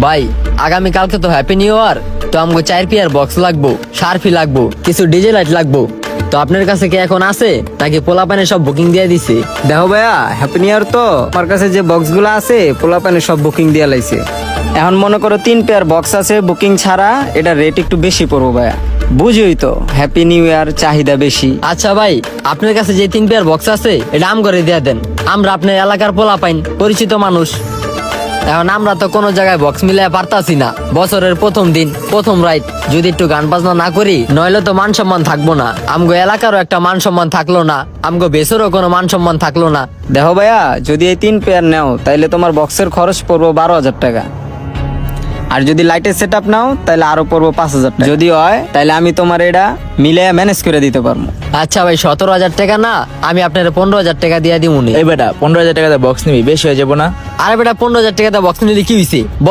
ভাই আগামী কালকে তো হ্যাপি নিউ ইয়ার, তো আমাকে 4 পেয়ার বক্স লাগবো, শার্ফি লাগবো, কিছু ডিজে লাইট লাগবো। তো আপনার কাছে কি এখন আছে নাকি পোলাপানে সব বুকিং দিয়ে দিছে? দেখো ভাইয়া, হ্যাপি নিউ ইয়ার তো আমার কাছে যে বক্স গুলো আছে পোলাপানে সব বুকিং দিয়ে লাইছে। এখন মনে করো 3 পেয়ার বক্স আছে বুকিং ছাড়া, এটা রেট একটু বেশি পড়বো ভাইয়া, বুঝোই তো হ্যাপি নিউ ইয়ার চাহিদা বেশি। আচ্ছা ভাই, আপনার কাছে যে 3 পেয়ার বক্স আছে এটা আম করে দিয়ে দেন, আমরা আপনার এলাকার পোলাপাইন পরিচিত মানুষ। এখন আমরা তো কোনো জায়গায় বক্স মিলাই পারতাছি না, বছরের প্রথম দিন প্রথম রাইট, যদি একটু গান বাজনা না করি নইলে তো মান সম্মান থাকবো না, আমগো এলাকারও একটা মান সম্মান থাকলো না, আমগো বেসরও কোনো মান সম্মান থাকলো না। দেখো ভাইয়া, যদি এই 3 পেয়ার নাও তাইলে তোমার বক্সের খরচ পড়বো 12,000 টাকা, আর যদি লাইটের সেট আপ নাও তাহলে আরো পড়বো 5,000 টাকা। যদি হয় তাহলে আমি তোমার এটা মিলে ম্যানেজ করে দিতে পারবো। আচ্ছা ভাই, 17,000 টাকা না, আমি আপনার 15,000 টাকা দিয়ে দিমুনি। এই বেটা 15,000 টাকা বক্স নিবি, বেশি হয়ে যাবো না? আরে বেটা 15,000 টাকা বক্স নিলে কি হয়েছে?